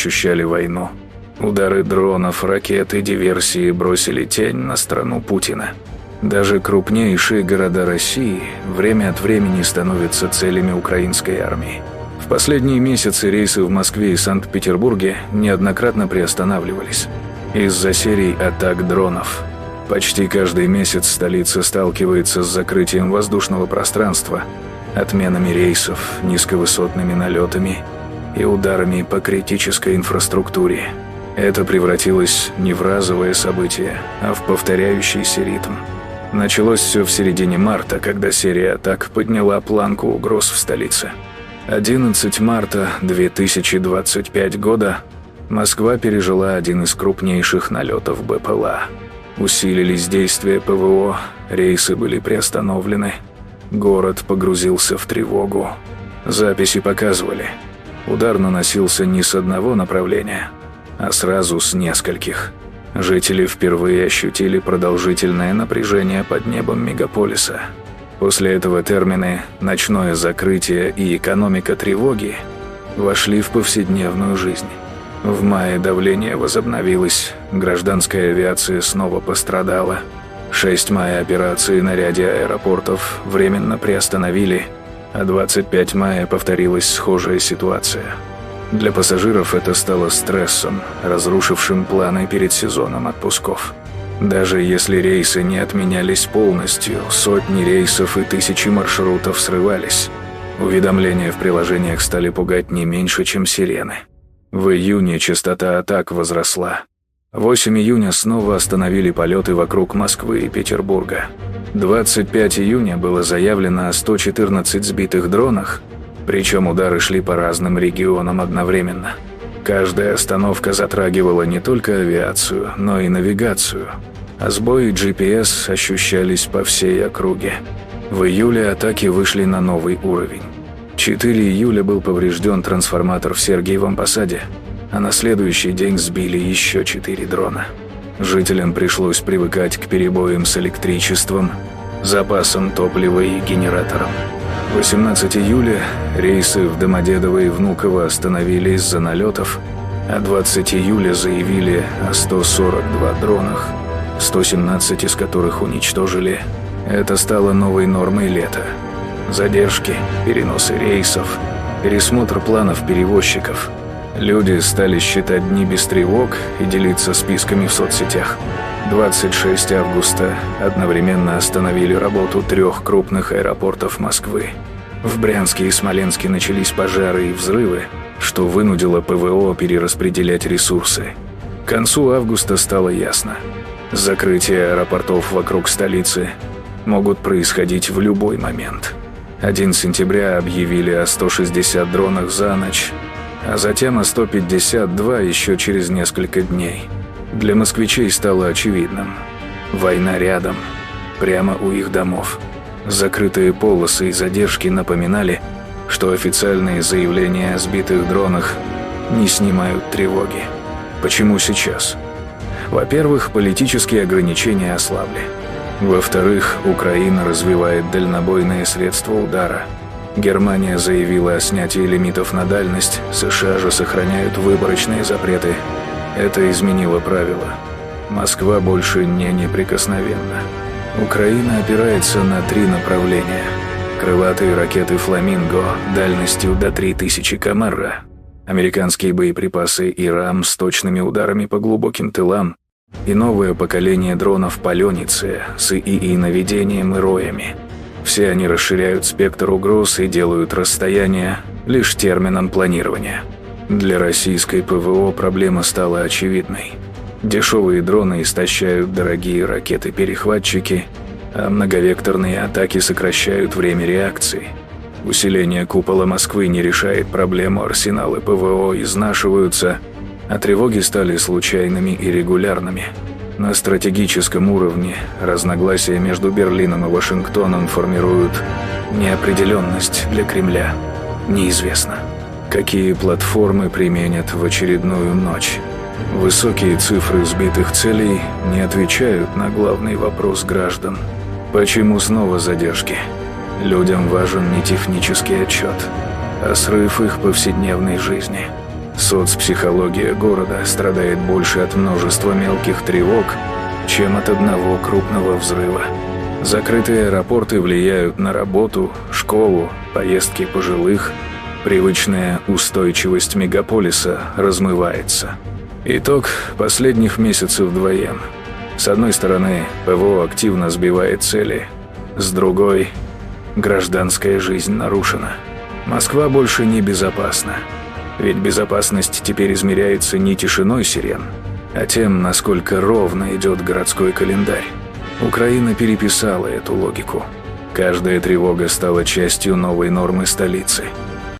ощущали войну. Удары дронов, ракет и диверсии бросили тень на страну Путина. Даже крупнейшие города России время от времени становятся целями украинской армии. В последние месяцы рейсы в Москве и Санкт-Петербурге неоднократно приостанавливались из-за серий атак дронов. Почти каждый месяц столица сталкивается с закрытием воздушного пространства, отменами рейсов, низковысотными налетами и ударами по критической инфраструктуре. Это превратилось не в разовое событие, а в повторяющийся ритм. Началось все в середине марта, когда серия атак подняла планку угроз в столице. 11 марта 2025 года Москва пережила один из крупнейших налетов БПЛА. Усилились действия ПВО, рейсы были приостановлены, город погрузился в тревогу. Записи показывали, удар наносился не с одного направления, а сразу с нескольких. Жители впервые ощутили продолжительное напряжение под небом мегаполиса. После этого термины «ночное закрытие» и «экономика тревоги» вошли в повседневную жизнь. В мае давление возобновилось, гражданская авиация снова пострадала. 6 мая операции на ряде аэропортов временно приостановили, а 25 мая повторилась схожая ситуация. Для пассажиров это стало стрессом, разрушившим планы перед сезоном отпусков. Даже если рейсы не отменялись полностью, сотни рейсов и тысячи маршрутов срывались. Уведомления в приложениях стали пугать не меньше, чем сирены. В июне частота атак возросла. 8 июня снова остановили полеты вокруг Москвы и Петербурга. 25 июня было заявлено о 114 сбитых дронах, причем удары шли по разным регионам одновременно. Каждая остановка затрагивала не только авиацию, но и навигацию, а сбои GPS ощущались по всей округе. В июле атаки вышли на новый уровень. 4 июля был поврежден трансформатор в Сергиевом Посаде, а на следующий день сбили еще 4 дрона. Жителям пришлось привыкать к перебоям с электричеством, запасом топлива и генератором. 18 июля рейсы в Домодедово и Внуково остановили из-за налетов, а 20 июля заявили о 142 дронах, 117 из которых уничтожили. Это стало новой нормой лета. Задержки, переносы рейсов, пересмотр планов перевозчиков. Люди стали считать дни без тревог и делиться списками в соцсетях. 26 августа одновременно остановили работу 3 крупных аэропортов Москвы. В Брянске и Смоленске начались пожары и взрывы, что вынудило ПВО перераспределять ресурсы. К концу августа стало ясно: закрытие аэропортов вокруг столицы могут происходить в любой момент. 1 сентября объявили о 160 дронах за ночь, а затем о 152 еще через несколько дней. Для москвичей стало очевидным: война рядом, прямо у их домов. Закрытые полосы и задержки напоминали, что официальные заявления о сбитых дронах не снимают тревоги. Почему сейчас? Во-первых, политические ограничения ослабли. Во-вторых, Украина развивает дальнобойные средства удара. Германия заявила о снятии лимитов на дальность, США же сохраняют выборочные запреты. Это изменило правила. Москва больше не неприкосновенна. Украина опирается на 3 направления. Крылатые ракеты «Фламинго» дальностью до 3000 км, американские боеприпасы «Ирам» с точными ударами по глубоким тылам и новое поколение дронов «Палёнице» с ИИ-наведением и роями. Все они расширяют спектр угроз и делают расстояние лишь термином планирования. Для российской ПВО проблема стала очевидной. Дешевые дроны истощают дорогие ракеты-перехватчики, а многовекторные атаки сокращают время реакции. Усиление купола Москвы не решает проблему, арсеналы ПВО изнашиваются, а тревоги стали случайными и регулярными. На стратегическом уровне разногласия между Берлином и Вашингтоном формируют неопределенность для Кремля. Неизвестно, какие платформы применят в очередную ночь. Высокие цифры сбитых целей не отвечают на главный вопрос граждан. Почему снова задержки? Людям важен не технический отчет, а срыв их повседневной жизни. Соцпсихология города страдает больше от множества мелких тревог, чем от одного крупного взрыва. Закрытые аэропорты влияют на работу, школу, поездки пожилых. Привычная устойчивость мегаполиса размывается. Итог последних месяцев двоен. С одной стороны, ПВО активно сбивает цели. С другой, гражданская жизнь нарушена. Москва больше не безопасна. Ведь безопасность теперь измеряется не тишиной сирен, а тем, насколько ровно идет городской календарь. Украина переписала эту логику. Каждая тревога стала частью новой нормы столицы –